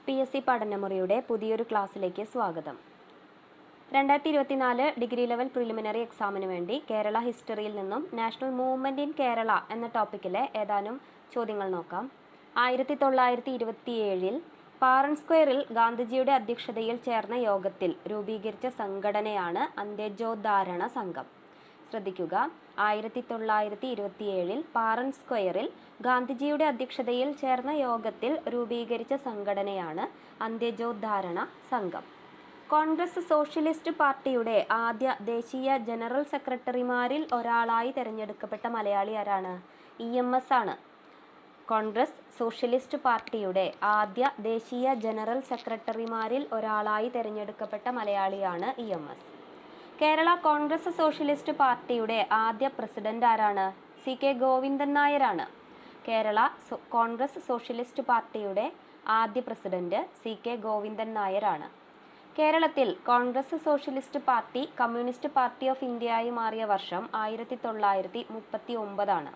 PSC പഠനമുറിയുടെ പുതിയൊരു ക്ലാസ്സിലേക്ക് സ്വാഗതം. 2024 ഡിഗ്രി ലെവൽ പ്രിലിമിനറി എക്സാമിന് വേണ്ടി കേരള ഹിസ്റ്ററിയിൽ നിന്നും നാഷണൽ മൂവ്മെൻറ്റ് ഇൻ കേരള എന്ന ടോപ്പിക്കിലെ ഏതാനും ചോദ്യങ്ങൾ നോക്കാം. 1927 പാറൻ സ്ക്വയറിൽ ഗാന്ധിജിയുടെ അധ്യക്ഷതയിൽ ചേർന്ന യോഗത്തിൽ രൂപീകരിച്ച സംഘടനയാണ് അന്ത്യോദാരണ സംഘം. ശ്രദ്ധിക്കുക, 1927 പാറൻ സ്ക്വയറിൽ ഗാന്ധിജിയുടെ അധ്യക്ഷതയിൽ ചേർന്ന യോഗത്തിൽ രൂപീകരിച്ച സംഘടനയാണ് അന്ത്യോദാരണ സംഘം. കോൺഗ്രസ് സോഷ്യലിസ്റ്റ് പാർട്ടിയുടെ ആദ്യ ദേശീയ ജനറൽ സെക്രട്ടറിമാരിൽ ഒരാളായി തിരഞ്ഞെടുക്കപ്പെട്ട മലയാളി ആരാണ്? EMS ആണ്. കോൺഗ്രസ് സോഷ്യലിസ്റ്റ് പാർട്ടിയുടെ ആദ്യ ദേശീയ ജനറൽ സെക്രട്ടറിമാരിൽ ഒരാളായി തിരഞ്ഞെടുക്കപ്പെട്ട മലയാളിയാണ് EMS. കേരള കോൺഗ്രസ് സോഷ്യലിസ്റ്റ് പാർട്ടിയുടെ ആദ്യ പ്രസിഡന്റ് ആരാണ്? CK ഗോവിന്ദൻ നായരാണ്. കേരള കോൺഗ്രസ് സോഷ്യലിസ്റ്റ് പാർട്ടിയുടെ ആദ്യ പ്രസിഡന്റ് CK ഗോവിന്ദൻ നായരാണ്. കേരളത്തിൽ Congress socialist party communist party of ഇന്ത്യയായി മാറിയ വർഷം 1939 ആണ്.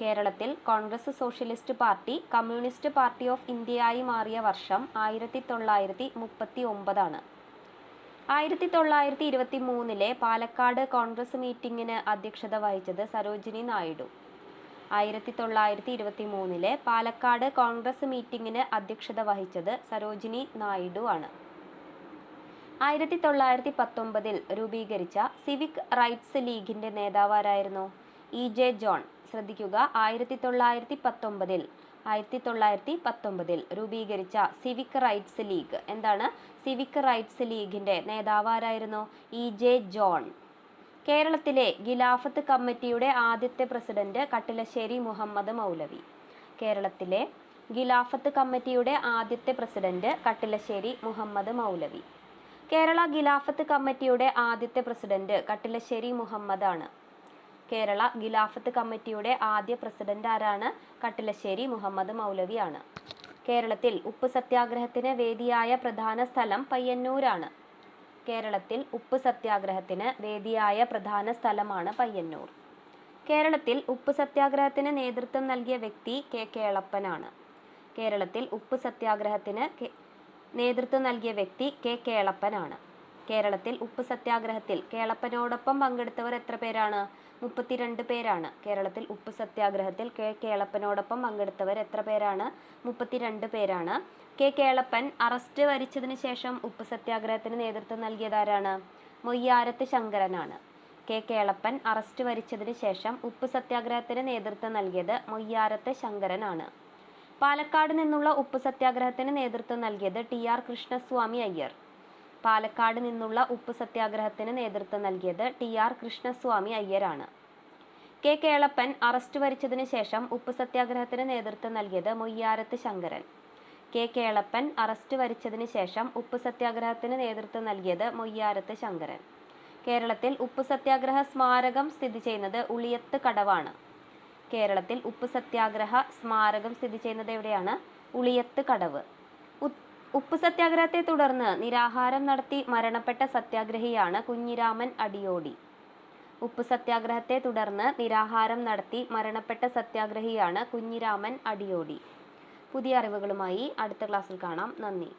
കേരളത്തിൽ Congress socialist party communist party of ഇന്ത്യയായി മാറിയ വർഷം 1939 ആണ്. 1923 പാലക്കാട് കോൺഗ്രസ് മീറ്റിംഗിന് അധ്യക്ഷത വഹിച്ചത് സരോജിനി നായിഡു. 1923 പാലക്കാട് കോൺഗ്രസ് മീറ്റിംഗിന് അധ്യക്ഷത വഹിച്ചത് സരോജിനി നായിഡു ആണ്. 1919 രൂപീകരിച്ച സിവിക് റൈറ്റ്സ് ലീഗിന്റെ നേതാവാരായിരുന്നു? EJ John. ശ്രദ്ധിക്കുക, 1919 രൂപീകരിച്ച സിവിക് റൈറ്റ്സ് ലീഗ് എന്താണ്? സിവിക് റൈറ്റ്സ് ലീഗിന്റെ നേതാവാരായിരുന്നു? EJ John. കേരളത്തിലെ ഖിലാഫത്ത് കമ്മിറ്റിയുടെ ആദ്യത്തെ പ്രസിഡന്റ് കട്ടിലശ്ശേരി മുഹമ്മദ് മൗലവി. കേരളത്തിലെ ഖിലാഫത്ത് കമ്മിറ്റിയുടെ ആദ്യത്തെ പ്രസിഡന്റ് കട്ടിലശ്ശേരി മുഹമ്മദ് മൗലവി. കേരള ഖിലാഫത്ത് കമ്മിറ്റിയുടെ ആദ്യത്തെ പ്രസിഡന്റ് കട്ടിലശ്ശേരി മുഹമ്മദ് ആണ്. കേരള ഖിലാഫത്ത് കമ്മിറ്റിയുടെ ആദ്യ പ്രസിഡന്റ് ആരാണ്? കട്ടിലശ്ശേരി മുഹമ്മദ് മൗലവി ആണ്. കേരളത്തിൽ ഉപ്പ് സത്യാഗ്രഹത്തിന് വേദിയായ പ്രധാന സ്ഥലം പയ്യന്നൂരാണ്. കേരളത്തിൽ ഉപ്പ് സത്യാഗ്രഹത്തിന് വേദിയായ പ്രധാന സ്ഥലമാണ് പയ്യന്നൂർ. കേരളത്തിൽ ഉപ്പ് സത്യാഗ്രഹത്തിന് നേതൃത്വം നൽകിയ വ്യക്തി K കേളപ്പനാണ്. കേരളത്തിൽ ഉപ്പ് സത്യാഗ്രഹത്തിന് നേതൃത്വം നൽകിയ വ്യക്തി K കേളപ്പനാണ്. കേരളത്തിൽ ഉപ്പ് സത്യാഗ്രഹത്തിൽ കേളപ്പനോടൊപ്പം പങ്കെടുത്തവർ എത്ര പേരാണ്? 32 പേരാണ്. കേരളത്തിൽ ഉപ്പ് സത്യാഗ്രഹത്തിൽ K കേളപ്പനോടൊപ്പം പങ്കെടുത്തവർ എത്ര പേരാണ്? 32 പേരാണ്. K കേളപ്പൻ അറസ്റ്റ് വരിച്ചതിന് ശേഷം ഉപ്പ് സത്യാഗ്രഹത്തിന് നേതൃത്വം നൽകിയതാരാണ്? മൊയ്യാരത്ത് ശങ്കരനാണ്. K കേളപ്പൻ അറസ്റ്റ് വരിച്ചതിന് ശേഷം ഉപ്പ് സത്യാഗ്രഹത്തിന് നേതൃത്വം നൽകിയത് മൊയ്യാരത്ത് ശങ്കരനാണ്. പാലക്കാട് നിന്നുള്ള ഉപ്പ് സത്യാഗ്രഹത്തിന് നേതൃത്വം നൽകിയത് TR കൃഷ്ണസ്വാമി അയ്യർ. പാലക്കാട് നിന്നുള്ള ഉപ്പ് സത്യാഗ്രഹത്തിന് നേതൃത്വം നൽകിയത് TR കൃഷ്ണസ്വാമി അയ്യരാണ്. K കേളപ്പൻ അറസ്റ്റ് വരിച്ചതിന് ശേഷം ഉപ്പ് സത്യാഗ്രഹത്തിന് നേതൃത്വം നൽകിയത് മൊയ്യാരത്ത് ശങ്കരൻ. K കേളപ്പൻ അറസ്റ്റ് വരിച്ചതിന് ശേഷം ഉപ്പ് സത്യാഗ്രഹത്തിന് നേതൃത്വം നൽകിയത് മൊയ്യാരത്ത് ശങ്കരൻ. കേരളത്തിൽ ഉപ്പ് സത്യാഗ്രഹ സ്മാരകം സ്ഥിതി ചെയ്യുന്നത് ഉളിയത്ത് കടവാണ്. കേരളത്തിൽ ഉപ്പ് സത്യാഗ്രഹ സ്മാരകം സ്ഥിതി ചെയ്യുന്നത് എവിടെയാണ്? ഉളിയത്ത് കടവ്. ഉപ്പ് സത്യാഗ്രഹത്തെ തുടർന്ന് നിരാഹാരം നടത്തി മരണപ്പെട്ട സത്യാഗ്രഹിയാണ് കുഞ്ഞിരാമൻ അടിയോടി. ഉപ്പ് സത്യാഗ്രഹത്തെ തുടർന്ന് നിരാഹാരം നടത്തി മരണപ്പെട്ട സത്യാഗ്രഹിയാണ് കുഞ്ഞിരാമൻ അടിയോടി. പുതിയ അറിവുകളുമായി അടുത്ത ക്ലാസ്സിൽ കാണാം. നന്ദി.